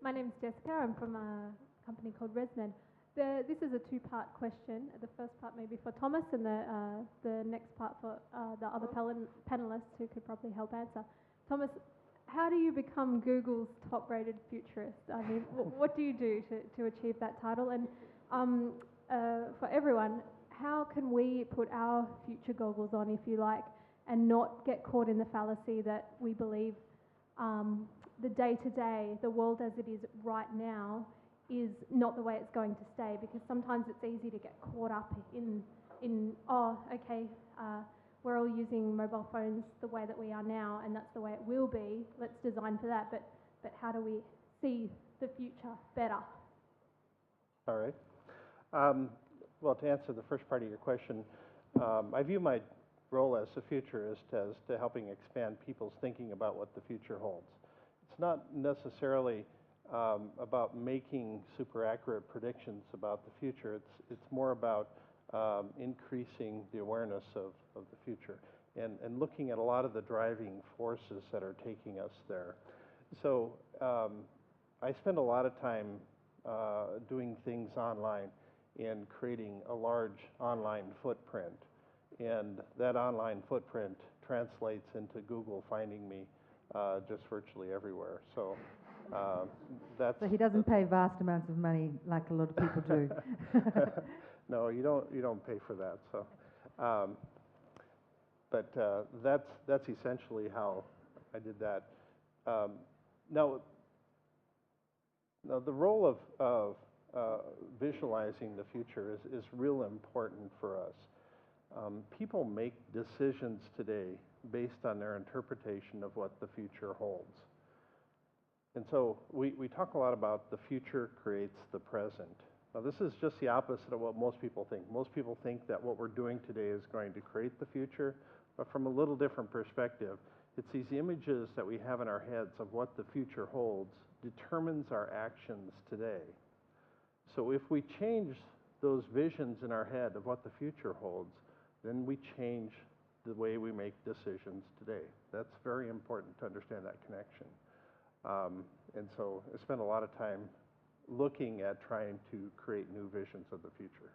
My name's Jessica. I'm from a company called ResMed. This is a two-part question. The first part maybe for Thomas, and the next part for the other panelists who could probably help answer. Thomas, how do you become Google's top-rated futurist? I mean, what do you do to achieve that title? And for everyone, how can we put our future goggles on, if you like, and not get caught in the fallacy that we believe the day-to-day, the world as it is right now, is not the way it's going to stay? Because sometimes it's easy to get caught up in we're all using mobile phones the way that we are now, and that's the way it will be. Let's design for that. But how do we see the future better? All right. Well, to answer the first part of your question, I view my role as a futurist as to helping expand people's thinking about what the future holds. It's not necessarily about making super accurate predictions about the future. It's more about increasing the awareness of the future and looking at a lot of the driving forces that are taking us there. So I spend a lot of time doing things online and creating a large online footprint. And that online footprint translates into Google finding me just virtually everywhere. So that's... So he doesn't pay vast amounts of money like a lot of people do. No, you don't pay for that. So, but that's essentially how I did that. Now the role of visualizing the future is real important for us. People make decisions today based on their interpretation of what the future holds. And so we talk a lot about the future creates the present. Now this is just the opposite of what most people think. Most people think that what we're doing today is going to create the future, but from a little different perspective, it's these images that we have in our heads of what the future holds determines our actions today. So if we change those visions in our head of what the future holds, then we change the way we make decisions today. That's very important to understand that connection. And so I spend a lot of time looking at trying to create new visions of the future.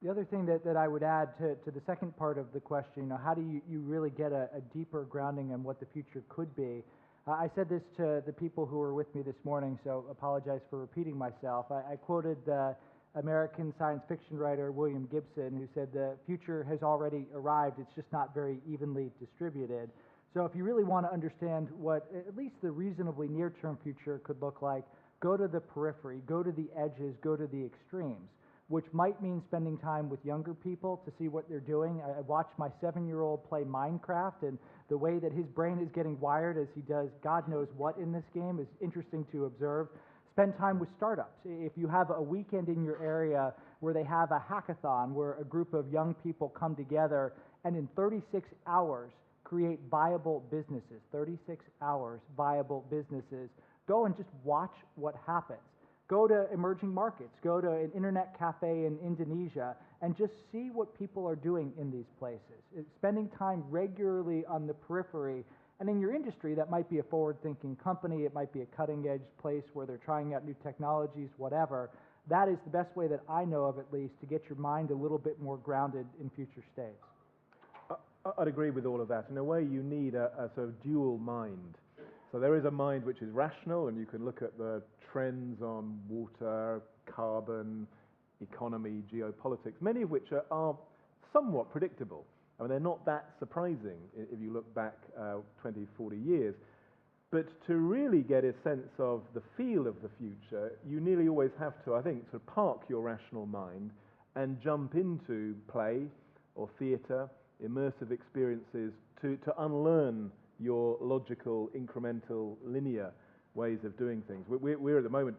The other thing that I would add to the second part of the question, how do you really get a deeper grounding in what the future could be? I said this to the people who were with me this morning, so apologize for repeating myself. I quoted the American science fiction writer William Gibson, who said the future has already arrived, it's just not very evenly distributed. So if you really want to understand what at least the reasonably near-term future could look like, go to the periphery, go to the edges, go to the extremes, which might mean spending time with younger people to see what they're doing. I watched my 7-year-old play Minecraft, and the way that his brain is getting wired as he does God knows what in this game is interesting to observe. Spend time with startups. If you have a weekend in your area where they have a hackathon, where a group of young people come together and in 36 hours create viable businesses, 36 hours, viable businesses, go and just watch what happens. Go to emerging markets, go to an internet cafe in Indonesia, and just see what people are doing in these places. Spending time regularly on the periphery, and in your industry, that might be a forward-thinking company, it might be a cutting-edge place where they're trying out new technologies, whatever. That is the best way that I know of, at least, to get your mind a little bit more grounded in future states. I'd agree with all of that. In a way, you need a sort of dual mind. So there is a mind which is rational, and you can look at the trends on water, carbon, economy, geopolitics, many of which are somewhat predictable. I mean, they're not that surprising if you look back 20, 40 years. But to really get a sense of the feel of the future, you nearly always have to, I think, sort of park your rational mind and jump into play or theatre, immersive experiences to unlearn your logical, incremental, linear ways of doing things. We're at the moment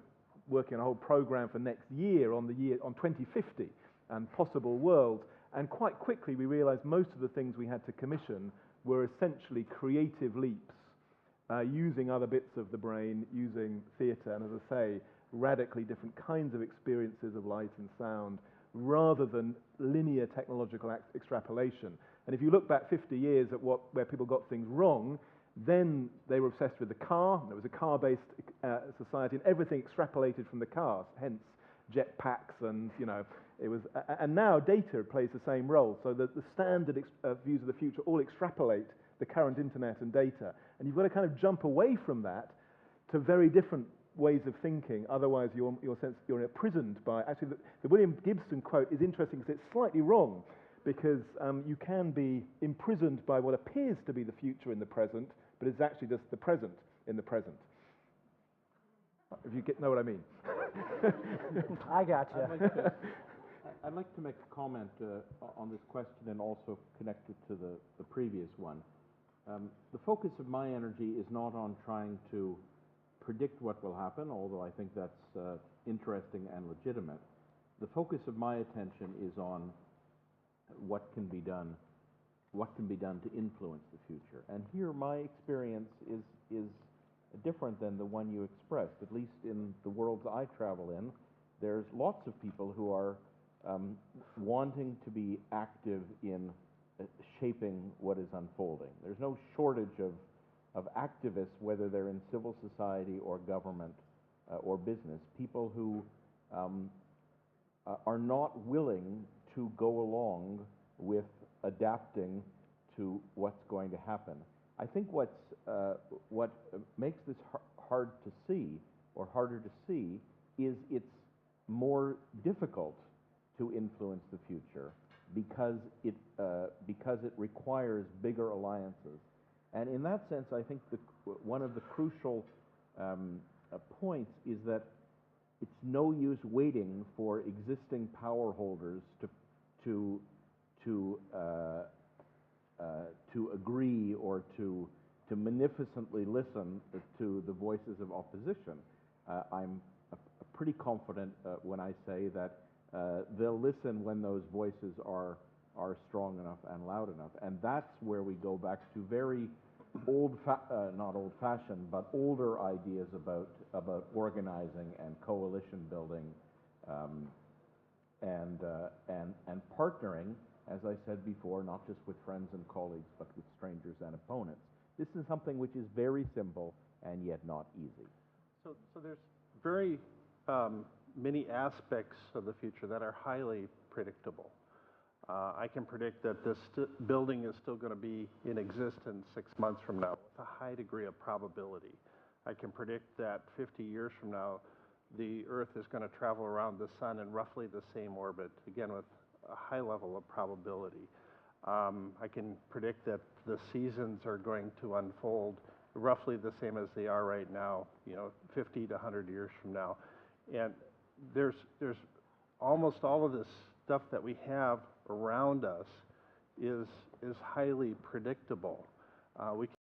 working on a whole program for next year on 2050 and possible worlds, and quite quickly we realized most of the things we had to commission were essentially creative leaps, using other bits of the brain, using theatre, and as I say, radically different kinds of experiences of light and sound, rather than linear technological extrapolation. And if you look back 50 years at where people got things wrong, then they were obsessed with the car. There was a car-based society, and everything extrapolated from the cars, hence jetpacks, and it was. And now data plays the same role. So the standard views of the future all extrapolate the current internet and data, and you've got to kind of jump away from that to very different ways of thinking. Otherwise, you're imprisoned by. Actually, the William Gibson quote is interesting because it's slightly wrong, because you can be imprisoned by what appears to be the future in the present, but it's actually just the present in the present. If you know what I mean. I gotcha. I'd like to make a comment on this question and also connect it to the previous one. The focus of my energy is not on trying to predict what will happen, although I think that's interesting and legitimate. The focus of my attention is on what can be done to influence the future. And here my experience is different than the one you expressed. At least in the worlds I travel in, there's lots of people who are wanting to be active in shaping what is unfolding. There's no shortage of activists, whether they're in civil society or government or business, people who are not willing to go along with adapting to what's going to happen. I think what makes this hard to see, or harder to see, is it's more difficult to influence the future because it requires bigger alliances. And in that sense, I think one of the crucial points is that it's no use waiting for existing power holders to agree or to munificently listen to the voices of opposition. I'm pretty confident when I say that they'll listen when those voices are strong enough and loud enough. And that's where we go back to very not old-fashioned, but older ideas about organizing and coalition building and partnering, as I said before, not just with friends and colleagues, but with strangers and opponents. This is something which is very simple and yet not easy. So there's very many aspects of the future that are highly predictable. I can predict that this building is still going to be in existence 6 months from now with a high degree of probability. I can predict that 50 years from now, the Earth is going to travel around the sun in roughly the same orbit, again with a high level of probability. I can predict that the seasons are going to unfold roughly the same as they are right now, 50 to 100 years from now. And there's almost all of this stuff that we have around us is highly predictable. We